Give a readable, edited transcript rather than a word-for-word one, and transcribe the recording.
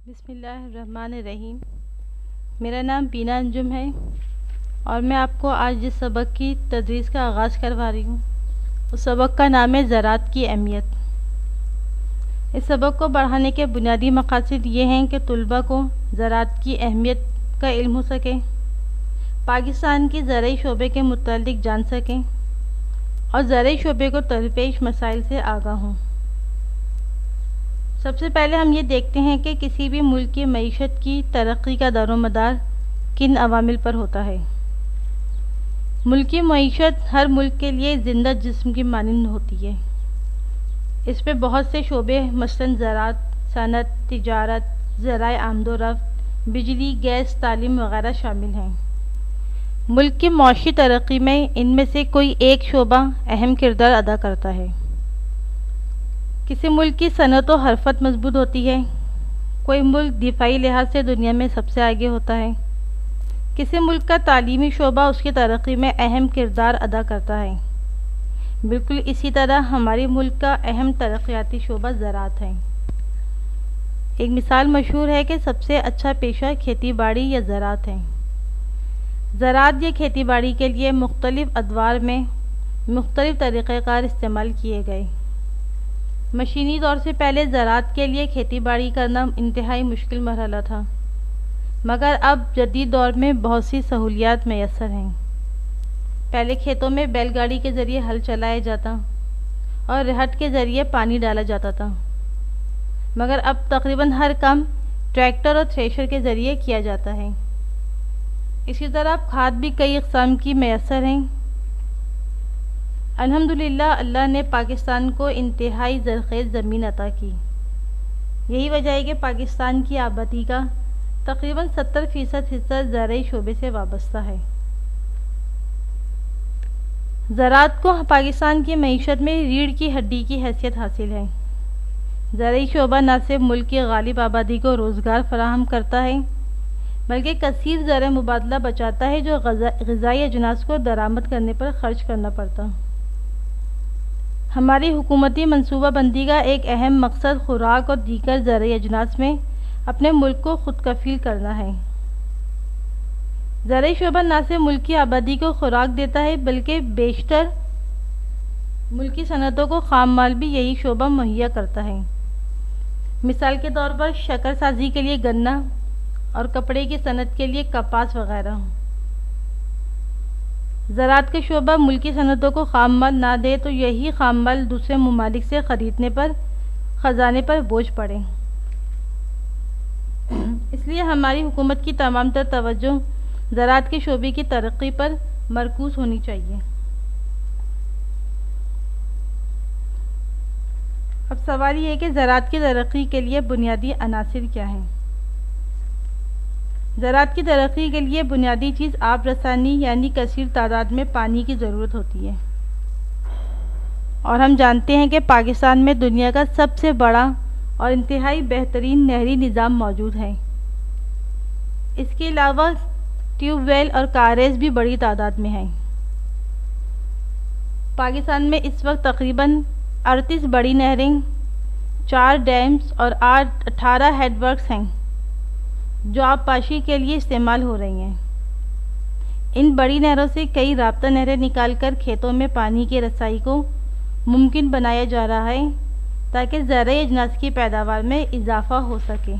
بسم اللہ الرحمن الرحیم۔ میرا نام بینا انجم ہے اور میں آپ کو آج جس سبق کی تدریس کا آغاز کروا رہی ہوں اس سبق کا نام ہے زراعت کی اہمیت۔ اس سبق کو پڑھانے کے بنیادی مقاصد یہ ہیں کہ طلباء کو زراعت کی اہمیت کا علم ہو سکے، پاکستان کی زرعی شعبے کے متعلق جان سکیں اور زرعی شعبے کو درپیش مسائل سے آگاہ ہوں۔ سب سے پہلے ہم یہ دیکھتے ہیں کہ کسی بھی ملک کی معیشت کی ترقی کا دار و مدار کن عوامل پر ہوتا ہے۔ ملک کی معیشت ہر ملک کے لیے زندہ جسم کی مانند ہوتی ہے۔ اس میں بہت سے شعبے مثلاً زراعت، صنعت، تجارت، ذرائع آمد و رفت، بجلی، گیس، تعلیم وغیرہ شامل ہیں۔ ملک کی معاشی ترقی میں ان میں سے کوئی ایک شعبہ اہم کردار ادا کرتا ہے۔ کسی ملک کی صنعت و حرفت مضبوط ہوتی ہے، کوئی ملک دفاعی لحاظ سے دنیا میں سب سے آگے ہوتا ہے، کسی ملک کا تعلیمی شعبہ اس کی ترقی میں اہم کردار ادا کرتا ہے۔ بالکل اسی طرح ہمارے ملک کا اہم ترقیاتی شعبہ زراعت ہے۔ ایک مثال مشہور ہے کہ سب سے اچھا پیشہ کھیتی باڑی یا زراعت ہے۔ زراعت یا کھیتی باڑی کے لیے مختلف ادوار میں مختلف طریقہ کار استعمال کیے گئے۔ مشینی دور سے پہلے زراعت کے لیے کھیتی باڑی کرنا انتہائی مشکل مرحلہ تھا، مگر اب جدید دور میں بہت سی سہولیات میسر ہیں۔ پہلے کھیتوں میں بیل گاڑی کے ذریعے ہل چلایا جاتا اور رہٹ کے ذریعے پانی ڈالا جاتا تھا، مگر اب تقریباً ہر کام ٹریکٹر اور تھریشر کے ذریعے کیا جاتا ہے۔ اسی طرح کھاد بھی کئی اقسام کی میسر ہیں۔ الحمدللہ اللہ نے پاکستان کو انتہائی زرخیز زمین عطا کی۔ یہی وجہ ہے کہ پاکستان کی آبادی کا تقریباً 70% حصہ زرعی شعبے سے وابستہ ہے۔ زراعت کو پاکستان کی معیشت میں ریڑھ کی ہڈی کی حیثیت حاصل ہے۔ زرعی شعبہ نہ صرف ملک کی غالب آبادی کو روزگار فراہم کرتا ہے بلکہ کثیر زرعی مبادلہ بچاتا ہے جو غذائی اجناس کو درآمد کرنے پر خرچ کرنا پڑتا۔ ہماری حکومتی منصوبہ بندی کا ایک اہم مقصد خوراک اور دیگر زرعی اجناس میں اپنے ملک کو خود کفیل کرنا ہے۔ زرعی شعبہ نہ صرف ملک کی آبادی کو خوراک دیتا ہے بلکہ بیشتر ملکی صنعتوں کو خام مال بھی یہی شعبہ مہیا کرتا ہے۔ مثال کے طور پر شکر سازی کے لیے گنا اور کپڑے کی صنعت کے لیے کپاس وغیرہ۔ زراعت کا شعبہ ملکی صنعتوں کو خام مال نہ دے تو یہی خام مال دوسرے ممالک سے خریدنے پر خزانے پر بوجھ پڑے۔ اس لیے ہماری حکومت کی تمام تر توجہ زراعت کے شعبے کی ترقی پر مرکوز ہونی چاہیے۔ اب سوال یہ ہے کہ زراعت کی ترقی کے لیے بنیادی عناصر کیا ہیں؟ زراعت کی ترقی کے لیے بنیادی چیز آب رسانی یعنی کثیر تعداد میں پانی کی ضرورت ہوتی ہے، اور ہم جانتے ہیں کہ پاکستان میں دنیا کا سب سے بڑا اور انتہائی بہترین نہری نظام موجود ہے۔ اس کے علاوہ ٹیوب ویل اور کاریز بھی بڑی تعداد میں ہیں۔ پاکستان میں اس وقت تقریباً 38 بڑی نہریں، 4 ڈیمز اور 18 ہیڈ ورکس ہیں جو آب پاشی کے لیے استعمال ہو رہی ہیں۔ ان بڑی نہروں سے کئی رابطہ نہریں نکال کر کھیتوں میں پانی کی رسائی کو ممکن بنایا جا رہا ہے تاکہ زرعی اجناس کی پیداوار میں اضافہ ہو سکے۔